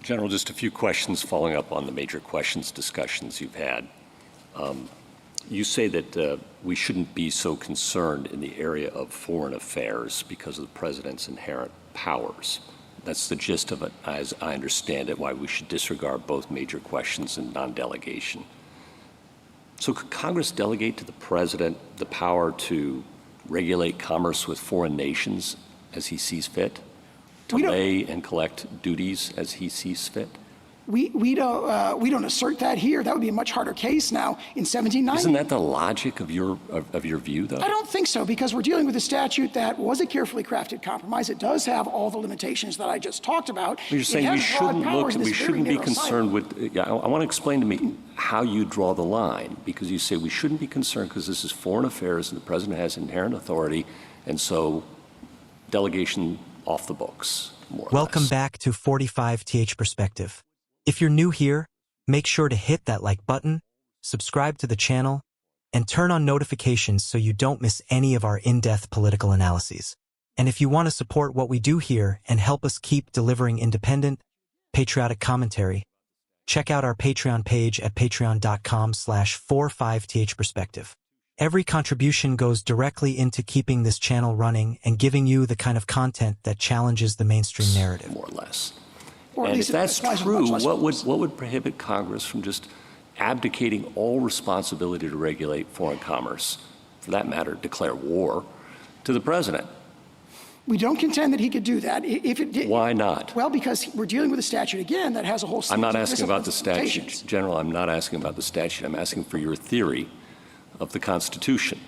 General, just a few questions following up on the major questions discussions you've had. You say that we shouldn't be so concerned in the area of foreign affairs because of the president's inherent powers. That's the gist of it, as I understand it, why we should disregard both major questions and non-delegation. So could Congress delegate to the president the power to regulate commerce with foreign nations as he sees fit, to lay and collect duties as he sees fit? We don't assert that here. That would be a much harder case now in 1790. Isn't that the logic of your view, though? I don't think so, because we're dealing with a statute that was a carefully crafted compromise. It does have all the limitations that I just talked about. You're saying we shouldn't be concerned with. I want to explain to me how you draw the line, because you say we shouldn't be concerned because this is foreign affairs and the president has inherent authority, and so delegation off the books, more or Welcome less. back to 45th Perspective. If you're new here, make sure to hit that like button, subscribe to the channel, and turn on notifications so you don't miss any of our in-depth political analyses. And if you want to support what we do here and help us keep delivering independent, patriotic commentary, check out our Patreon page at patreon.com/45th Perspective. Every contribution goes directly into keeping this channel running and giving you the kind of content that challenges the mainstream narrative. More or less. Or at And least if that's it true, much less what would prohibit Congress from just abdicating all responsibility to regulate foreign commerce, for that matter, declare war, to the president? We don't contend that he could do that. If it did, Why not? well, because we're dealing with a statute, again, that has a whole series I'm not of asking about the limitations. statute. General, I'm not asking about the statute. I'm asking for your theory of the Constitution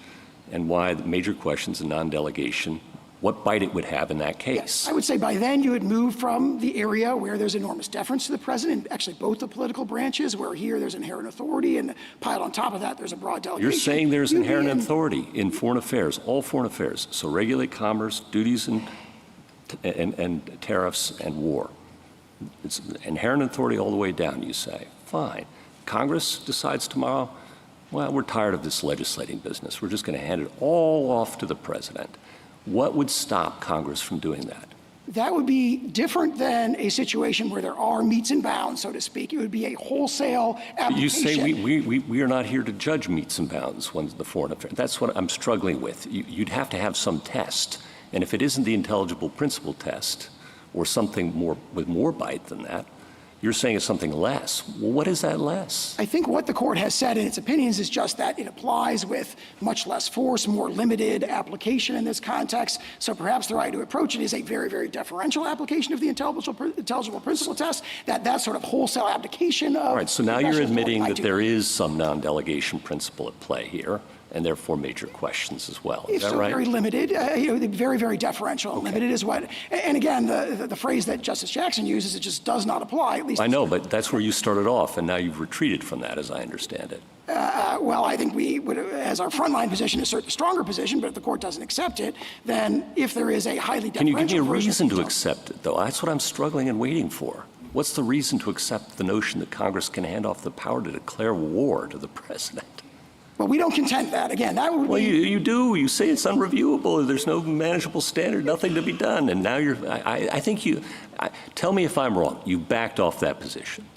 and why the major questions and non-delegation, what bite it would have in that case. I would say by then you would move from the area where there's enormous deference to the president, actually both the political branches, where here there's inherent authority, and piled on top of that there's a broad delegation. You're saying there's inherent authority in foreign affairs, all foreign affairs. So regulate commerce, duties and tariffs and war. It's inherent authority all the way down, you say. Fine. Congress decides tomorrow, well, we're tired of this legislating business. We're just going to hand it all off to the president. What would stop Congress from doing that? That would be different than a situation where there are metes and bounds, so to speak. It would be a wholesale application. You say we are not here to judge metes and bounds when the foreign affairs. That's what I'm struggling with. You'd have to have some test. And if it isn't the intelligible principle test or something more with more bite than that, you're saying it's something less. Well, what is that less? I think what the court has said in its opinions is just that it applies with much less force, more limited application in this context. So perhaps the right to approach it is a very, very deferential application of the intelligible principle test, that sort of wholesale application of— All right, so now you're admitting that do. there is some non-delegation principle at play here, and therefore major questions as well. Is If that so, right? very limited, very, very deferential. Okay. Limited is what, and again, the phrase that Justice Jackson uses, it just does not apply, at least— I know, but that's where you started off, and now you've retreated from that, as I understand it. Well, I think we would, as our frontline position, assert the stronger position, but if the court doesn't accept it, then if there is a highly deferential— Can you give me a reason to version— accept it, though? That's what I'm struggling and waiting for. What's the reason to accept the notion that Congress can hand off the power to declare war to the president? Well, we don't contend that. Again, that would be— Well, you do. You say it's unreviewable. There's no manageable standard, nothing to be done. And now you're— I think you— tell me if I'm wrong. You backed off that position.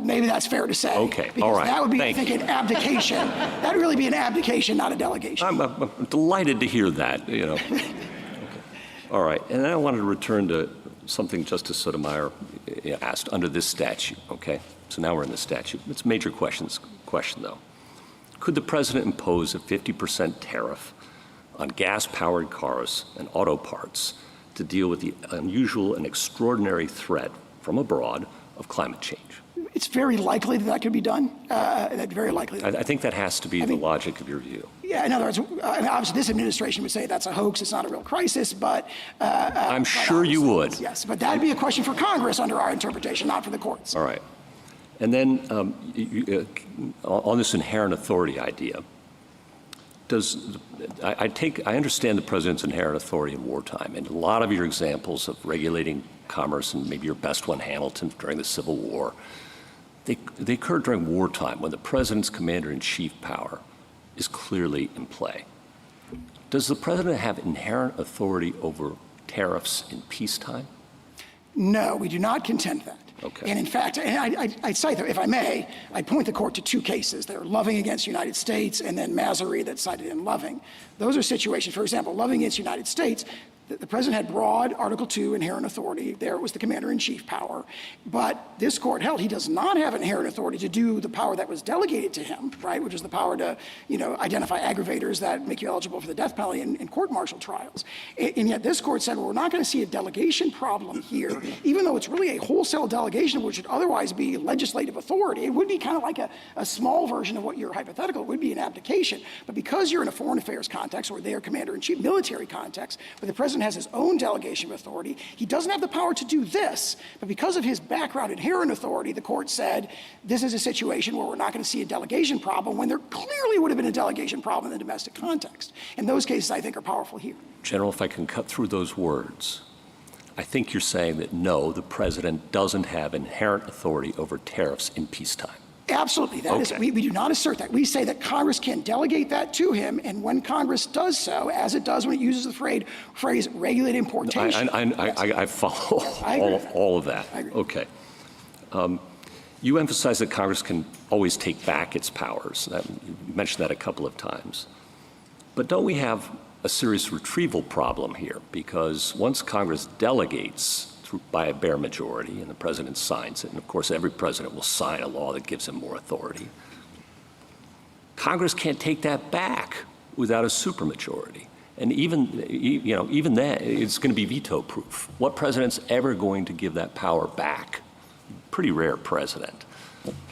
maybe that's fair to say. Okay, because all right. that would be, Thank I think, you. an abdication. That would really be an abdication, not a delegation. I'm delighted to hear that, you know. Okay. All right, and then I wanted to return to something Justice Sotomayor asked under this statute, okay? So now we're in the statute. It's a major question, though. Could the president impose a 50% tariff on gas-powered cars and auto parts to deal with the unusual and extraordinary threat from abroad of climate change? It's very likely that that could be done. Very likely. I think that has to be the logic of your view. Yeah, in other words, obviously this administration would say that's a hoax, it's not a real crisis, but— I'm sure you would. Yes, but that'd be a question for Congress under our interpretation, not for the courts. All right. And then on this inherent authority idea, I understand the president's inherent authority in wartime, and a lot of your examples of regulating commerce, and maybe your best one, Hamilton, during the Civil War, they occurred during wartime when the president's commander-in-chief power is clearly in play. Does the president have inherent authority over tariffs in peacetime? No, we do not contend that. Okay. And in fact, I cite, if I may, I point the court to two cases. They're Loving against United States and then Masery that's cited in Loving. Those are situations, for example, Loving against United States, the president had broad Article II inherent authority. There it was the commander-in-chief power. But this court held he does not have inherent authority to do the power that was delegated to him, right, which is the power to, identify aggravators that make you eligible for the death penalty in court-martial trials. And yet this court said, well, we're not going to see a delegation problem here, even though it's really a wholesale delegation, which would otherwise be legislative authority. It would be kind of like a small version of what you're hypothetical. It would be an abdication. But because you're in a foreign affairs context or their commander-in-chief military context, where the president has his own delegation of authority, he doesn't have the power to do this, but because of his background inherent authority, the court said this is a situation where we're not going to see a delegation problem when there clearly would have been a delegation problem in the domestic context. And those cases, I think, are powerful here. General, if I can cut through those words, I think you're saying that no, the president doesn't have inherent authority over tariffs in peacetime. Absolutely. That is, we do not assert that. We say that Congress can delegate that to him, and when Congress does so, as it does when it uses the phrase regulate importation. I follow all of that. I agree. Okay. You emphasize that Congress can always take back its powers. You mentioned that a couple of times. But don't we have a serious retrieval problem here? Because once Congress delegates by a bare majority, and the president signs it, and of course every president will sign a law that gives him more authority, Congress can't take that back without a supermajority. And even that, it's going to be veto-proof. What president's ever going to give that power back? Pretty rare president.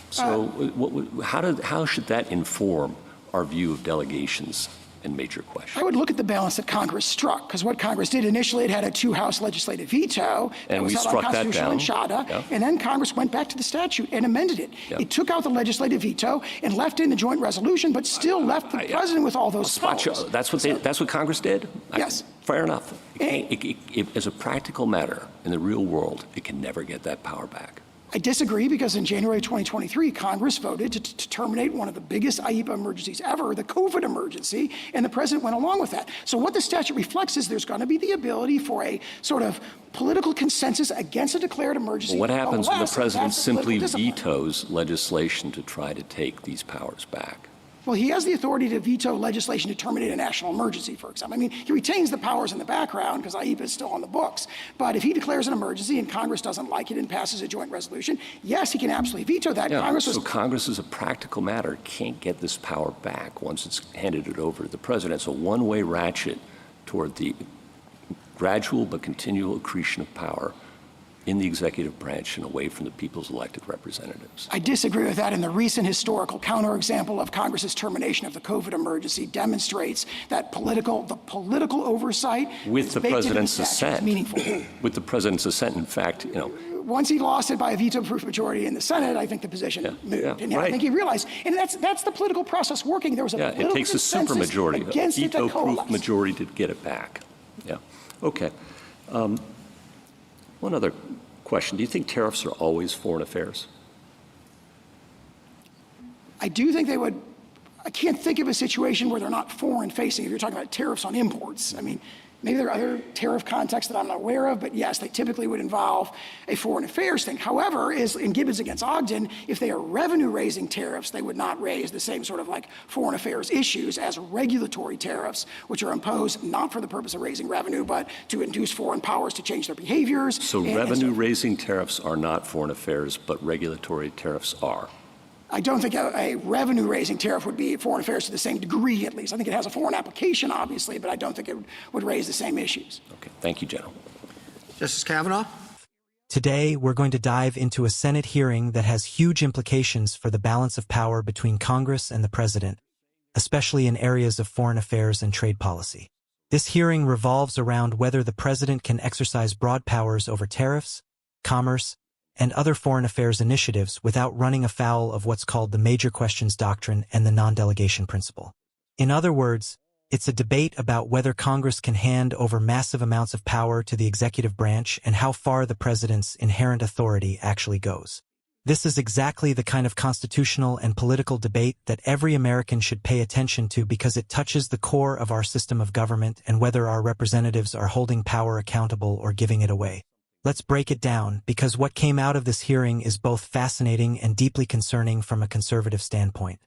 So how should that inform our view of delegations and major questions? I would look at the balance that Congress struck, because what Congress did initially, it had a two-house legislative veto. And we was struck that down. In Shada, yeah. And then Congress went back to the statute and amended it. Yeah. It took out the legislative veto and left in the joint resolution, but still left the president with all those powers. That's what Congress did? Yes. Fair enough. As a practical matter, in the real world, it can never get that power back. I disagree, because in January 2023, Congress voted to terminate one of the biggest IEPA emergencies ever, the COVID emergency, and the president went along with that. So what the statute reflects is there's going to be the ability for a sort of political consensus against a declared emergency. Well, what happens when the president simply discipline. vetoes legislation to try to take these powers back? Well, he has the authority to veto legislation to terminate a national emergency, for example. I mean, he retains the powers in the background because IEPA is still on the books. But if he declares an emergency and Congress doesn't like it and passes a joint resolution, yes, he can absolutely veto that. Yeah, so Congress, as a practical matter, can't get this power back once it's handed it over to the president. It's a one-way ratchet toward the gradual but continual accretion of power in the executive branch and away from the people's elected representatives. I disagree with that, and the recent historical counterexample of Congress's termination of the COVID emergency demonstrates that the political oversight with the president's assent. Is meaningful. With the president's assent, in fact, Once he lost it by a veto-proof majority in the Senate, I think the position moved. And right. I think he realized, and that's the political process working. There was a political it takes a supermajority, a veto-proof majority to get it back. Yeah. Okay. One other question. Do you think tariffs are always foreign affairs? I do think they would. I can't think of a situation where they're not foreign facing. If you're talking about tariffs on imports, I mean, maybe there are other tariff contexts that I'm not aware of, but yes, they typically would involve a foreign affairs thing. However, in Gibbons against Ogden, if they are revenue-raising tariffs, they would not raise the same sort of like foreign affairs issues as regulatory tariffs, which are imposed not for the purpose of raising revenue, but to induce foreign powers to change their behaviors. So revenue-raising tariffs are not foreign affairs, but regulatory tariffs are. I don't think a revenue-raising tariff would be foreign affairs to the same degree, at least. I think it has a foreign application, obviously, but I don't think it would raise the same issues. Okay. Thank you, General. Justice Kavanaugh? Today, we're going to dive into a Senate hearing that has huge implications for the balance of power between Congress and the president, especially in areas of foreign affairs and trade policy. This hearing revolves around whether the president can exercise broad powers over tariffs, commerce, and other foreign affairs initiatives without running afoul of what's called the major questions doctrine and the non-delegation principle. In other words, it's a debate about whether Congress can hand over massive amounts of power to the executive branch and how far the president's inherent authority actually goes. This is exactly the kind of constitutional and political debate that every American should pay attention to because it touches the core of our system of government and whether our representatives are holding power accountable or giving it away. Let's break it down, because what came out of this hearing is both fascinating and deeply concerning from a conservative standpoint.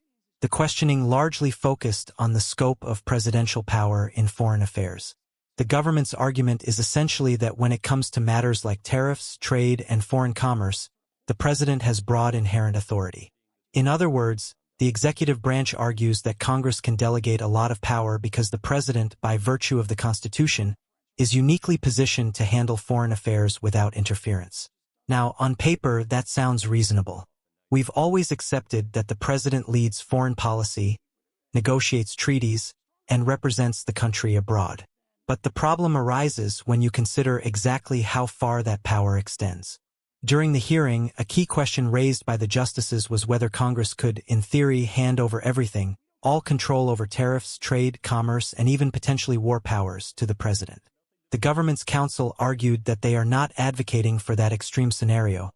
The questioning largely focused on the scope of presidential power in foreign affairs. The government's argument is essentially that when it comes to matters like tariffs, trade, and foreign commerce, the president has broad inherent authority. In other words, the executive branch argues that Congress can delegate a lot of power because the president, by virtue of the Constitution, is uniquely positioned to handle foreign affairs without interference. Now, on paper, that sounds reasonable. We've always accepted that the president leads foreign policy, negotiates treaties, and represents the country abroad. But the problem arises when you consider exactly how far that power extends. During the hearing, a key question raised by the justices was whether Congress could, in theory, hand over everything, all control over tariffs, trade, commerce, and even potentially war powers, to the president. The government's counsel argued that they are not advocating for that extreme scenario,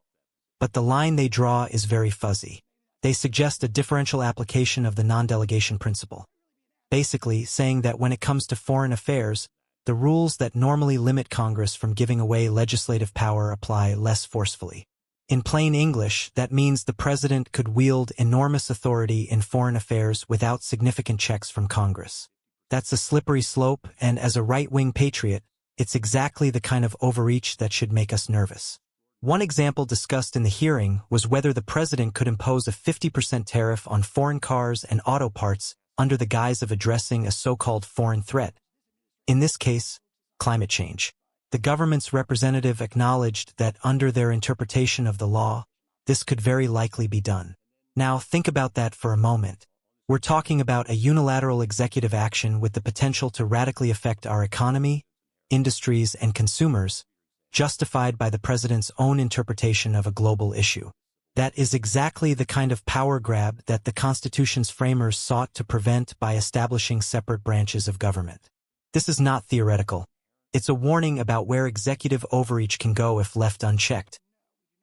but the line they draw is very fuzzy. They suggest a differential application of the non-delegation principle, basically saying that when it comes to foreign affairs, the rules that normally limit Congress from giving away legislative power apply less forcefully. In plain English, that means the president could wield enormous authority in foreign affairs without significant checks from Congress. That's a slippery slope, and as a right-wing patriot, it's exactly the kind of overreach that should make us nervous. One example discussed in the hearing was whether the president could impose a 50% tariff on foreign cars and auto parts under the guise of addressing a so-called foreign threat. In this case, climate change. The government's representative acknowledged that under their interpretation of the law, this could very likely be done. Now, think about that for a moment. We're talking about a unilateral executive action with the potential to radically affect our economy, industries, and consumers, justified by the president's own interpretation of a global issue. That is exactly the kind of power grab that the Constitution's framers sought to prevent by establishing separate branches of government. This is not theoretical. It's a warning about where executive overreach can go if left unchecked.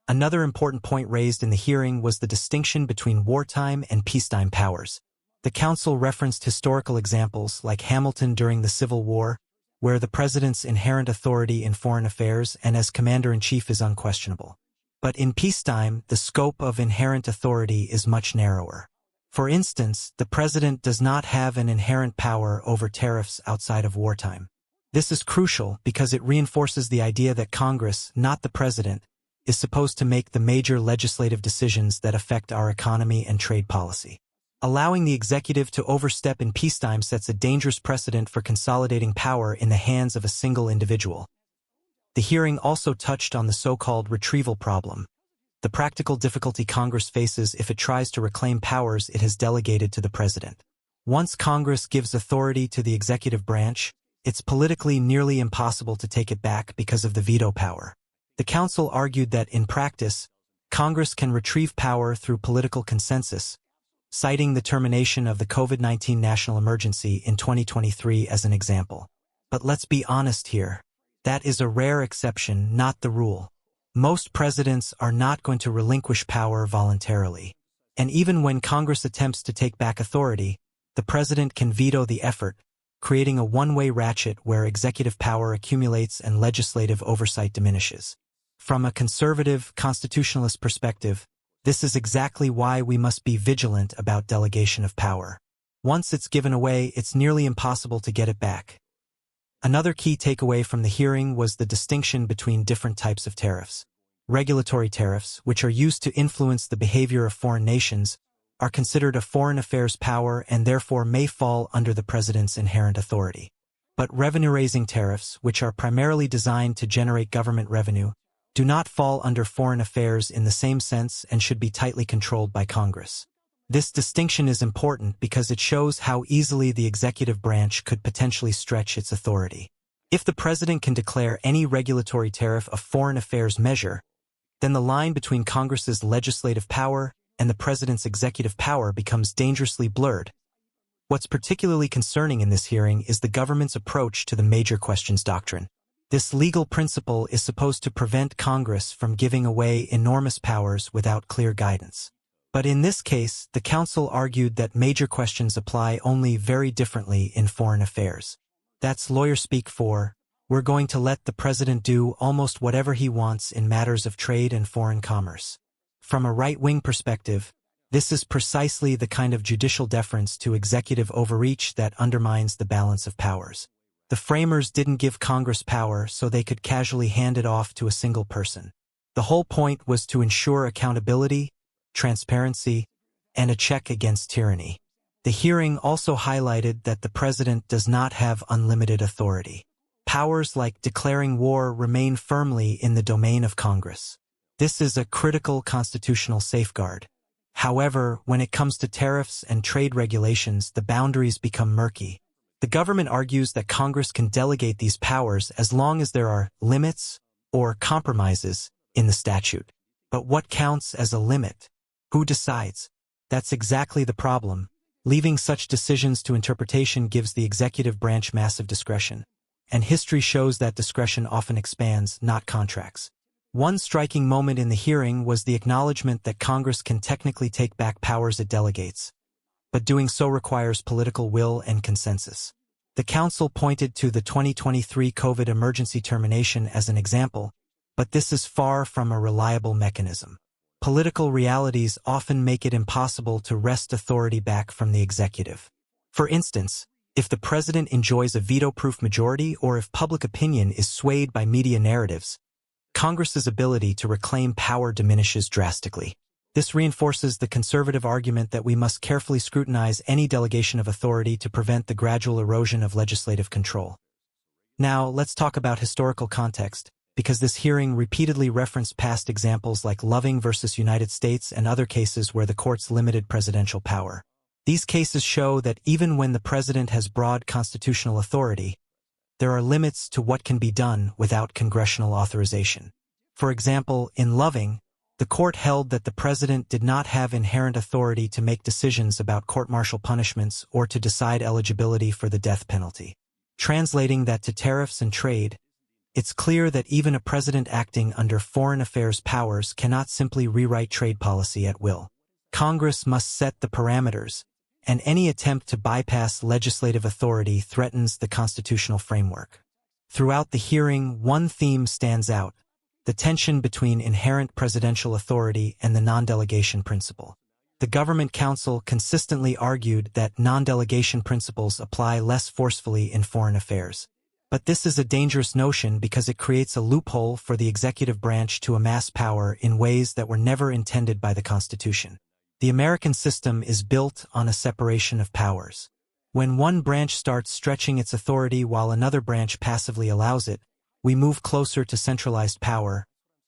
Another important point raised in the hearing was the distinction between wartime and peacetime powers. The counsel referenced historical examples like Hamilton during the Civil War, where the president's inherent authority in foreign affairs and as commander-in-chief is unquestionable. But in peacetime, the scope of inherent authority is much narrower. For instance, the president does not have an inherent power over tariffs outside of wartime. This is crucial because it reinforces the idea that Congress, not the president, is supposed to make the major legislative decisions that affect our economy and trade policy. Allowing the executive to overstep in peacetime sets a dangerous precedent for consolidating power in the hands of a single individual. The hearing also touched on the so-called retrieval problem, the practical difficulty Congress faces if it tries to reclaim powers it has delegated to the president. Once Congress gives authority to the executive branch, it's politically nearly impossible to take it back because of the veto power. The counsel argued that, in practice, Congress can retrieve power through political consensus, citing the termination of the COVID-19 national emergency in 2023 as an example. But let's be honest here. That is a rare exception, not the rule. Most presidents are not going to relinquish power voluntarily. And even when Congress attempts to take back authority, the president can veto the effort, creating a one-way ratchet where executive power accumulates and legislative oversight diminishes. From a conservative, constitutionalist perspective, this is exactly why we must be vigilant about delegation of power. Once it's given away, it's nearly impossible to get it back. Another key takeaway from the hearing was the distinction between different types of tariffs. Regulatory tariffs, which are used to influence the behavior of foreign nations, are considered a foreign affairs power and therefore may fall under the president's inherent authority. But revenue-raising tariffs, which are primarily designed to generate government revenue, do not fall under foreign affairs in the same sense and should be tightly controlled by Congress. This distinction is important because it shows how easily the executive branch could potentially stretch its authority. If the president can declare any regulatory tariff a foreign affairs measure, then the line between Congress's legislative power and the president's executive power becomes dangerously blurred. What's particularly concerning in this hearing is the government's approach to the major questions doctrine. This legal principle is supposed to prevent Congress from giving away enormous powers without clear guidance. But in this case, the counsel argued that major questions apply only very differently in foreign affairs. That's lawyer speak for, We're going to let the president do almost whatever he wants in matters of trade and foreign commerce. From a right-wing perspective, this is precisely the kind of judicial deference to executive overreach that undermines the balance of powers. The framers didn't give Congress power so they could casually hand it off to a single person. The whole point was to ensure accountability, transparency, and a check against tyranny. The hearing also highlighted that the president does not have unlimited authority. Powers like declaring war remain firmly in the domain of Congress. This is a critical constitutional safeguard. However, when it comes to tariffs and trade regulations, the boundaries become murky. The government argues that Congress can delegate these powers as long as there are limits or compromises in the statute. But what counts as a limit? Who decides? That's exactly the problem. Leaving such decisions to interpretation gives the executive branch massive discretion. And history shows that discretion often expands, not contracts. One striking moment in the hearing was the acknowledgement that Congress can technically take back powers it delegates, but doing so requires political will and consensus. The Council pointed to the 2023 COVID emergency termination as an example, but this is far from a reliable mechanism. Political realities often make it impossible to wrest authority back from the executive. For instance, if the president enjoys a veto-proof majority or if public opinion is swayed by media narratives, Congress's ability to reclaim power diminishes drastically. This reinforces the conservative argument that we must carefully scrutinize any delegation of authority to prevent the gradual erosion of legislative control. Now, let's talk about historical context, because this hearing repeatedly referenced past examples like Loving versus United States and other cases where the courts limited presidential power. These cases show that even when the president has broad constitutional authority, there are limits to what can be done without congressional authorization. For example, in Loving, the court held that the president did not have inherent authority to make decisions about court-martial punishments or to decide eligibility for the death penalty. Translating that to tariffs and trade, it's clear that even a president acting under foreign affairs powers cannot simply rewrite trade policy at will. Congress must set the parameters, and any attempt to bypass legislative authority threatens the constitutional framework. Throughout the hearing, one theme stands out: the tension between inherent presidential authority and the non-delegation principle. The Government Council consistently argued that non-delegation principles apply less forcefully in foreign affairs. But this is a dangerous notion because it creates a loophole for the executive branch to amass power in ways that were never intended by the Constitution. The American system is built on a separation of powers. When one branch starts stretching its authority while another branch passively allows it, we move closer to centralized power,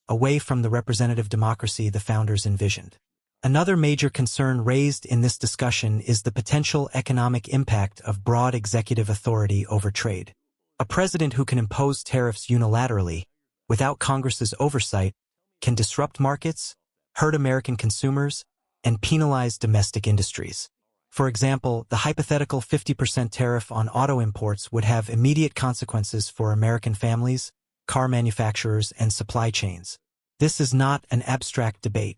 away from the representative democracy the founders envisioned. Another major concern raised in this discussion is the potential economic impact of broad executive authority over trade. A president who can impose tariffs unilaterally, without Congress's oversight, can disrupt markets, hurt American consumers, and penalize domestic industries. For example, the hypothetical 50% tariff on auto imports would have immediate consequences for American families, car manufacturers, and supply chains. This is not an abstract debate.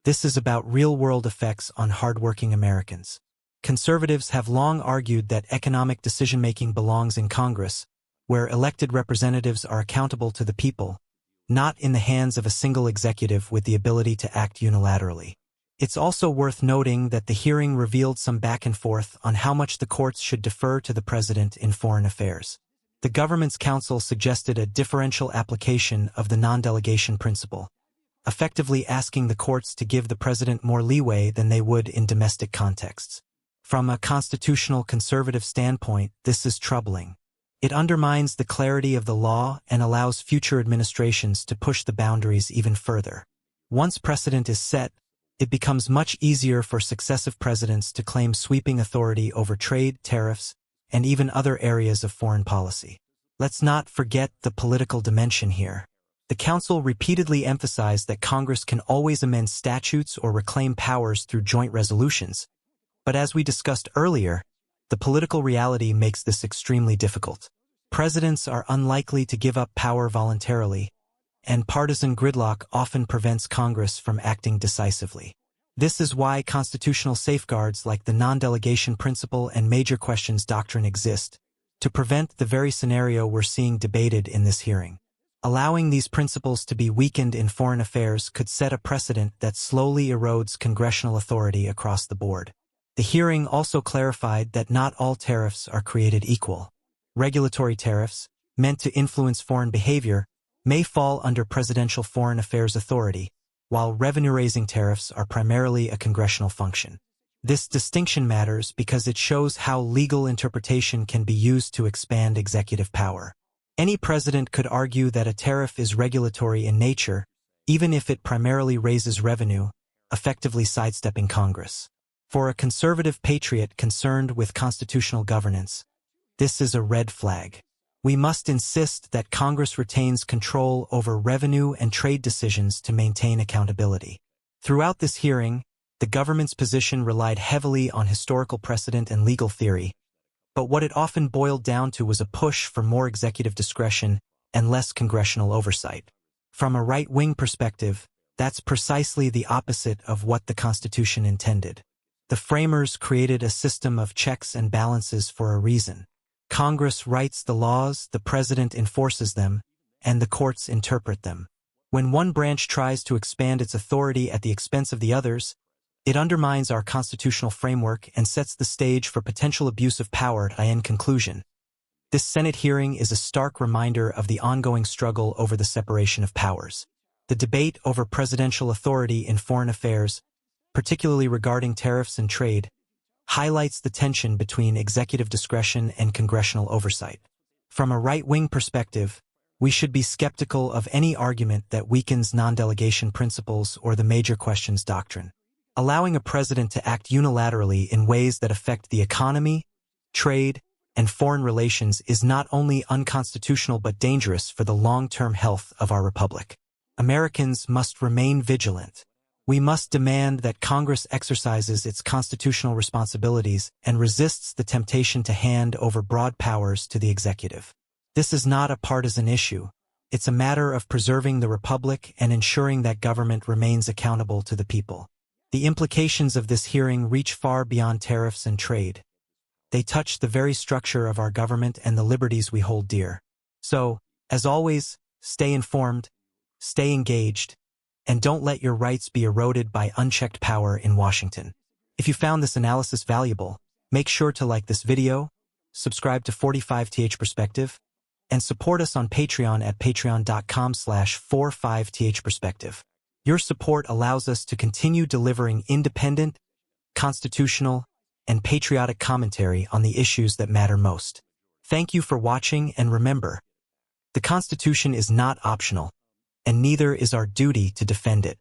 This is about real-world effects on hardworking Americans. Conservatives have long argued that economic decision-making belongs in Congress, where elected representatives are accountable to the people, not in the hands of a single executive with the ability to act unilaterally. It's also worth noting that the hearing revealed some back and forth on how much the courts should defer to the president in foreign affairs. The Government's Council suggested a differential application of the non-delegation principle, effectively asking the courts to give the president more leeway than they would in domestic contexts. From a constitutional conservative standpoint, this is troubling. It undermines the clarity of the law and allows future administrations to push the boundaries even further. Once precedent is set, it becomes much easier for successive presidents to claim sweeping authority over trade, tariffs, and even other areas of foreign policy. Let's not forget the political dimension here. The Council repeatedly emphasized that Congress can always amend statutes or reclaim powers through joint resolutions, but as we discussed earlier, the political reality makes this extremely difficult. Presidents are unlikely to give up power voluntarily, and partisan gridlock often prevents Congress from acting decisively. This is why constitutional safeguards like the non-delegation principle and major questions doctrine exist, to prevent the very scenario we're seeing debated in this hearing. Allowing these principles to be weakened in foreign affairs could set a precedent that slowly erodes congressional authority across the board. The hearing also clarified that not all tariffs are created equal. Regulatory tariffs, meant to influence foreign behavior, may fall under presidential foreign affairs authority, while revenue-raising tariffs are primarily a congressional function. This distinction matters because it shows how legal interpretation can be used to expand executive power. Any president could argue that a tariff is regulatory in nature, even if it primarily raises revenue, effectively sidestepping Congress. For a conservative patriot concerned with constitutional governance, this is a red flag. We must insist that Congress retains control over revenue and trade decisions to maintain accountability. Throughout this hearing, the government's position relied heavily on historical precedent and legal theory, but what it often boiled down to was a push for more executive discretion and less congressional oversight. From a right-wing perspective, that's precisely the opposite of what the Constitution intended. The framers created a system of checks and balances for a reason. Congress writes the laws, the president enforces them, and the courts interpret them. When one branch tries to expand its authority at the expense of the others, it undermines our constitutional framework and sets the stage for potential abuse of power. In conclusion, this Senate hearing is a stark reminder of the ongoing struggle over the separation of powers. The debate over presidential authority in foreign affairs, particularly regarding tariffs and trade, highlights the tension between executive discretion and congressional oversight. From a right-wing perspective, we should be skeptical of any argument that weakens non-delegation principles or the major questions doctrine. Allowing a president to act unilaterally in ways that affect the economy, trade, and foreign relations is not only unconstitutional but dangerous for the long-term health of our republic. Americans must remain vigilant. We must demand that Congress exercises its constitutional responsibilities and resists the temptation to hand over broad powers to the executive. This is not a partisan issue. It's a matter of preserving the republic and ensuring that government remains accountable to the people. The implications of this hearing reach far beyond tariffs and trade. They touch the very structure of our government and the liberties we hold dear. So, as always, stay informed, stay engaged, and don't let your rights be eroded by unchecked power in Washington. If you found this analysis valuable, make sure to like this video, subscribe to 45th Perspective, and support us on Patreon at patreon.com/45th Perspective. Your support allows us to continue delivering independent, constitutional, and patriotic commentary on the issues that matter most. Thank you for watching, and remember, the Constitution is not optional, and neither is our duty to defend it.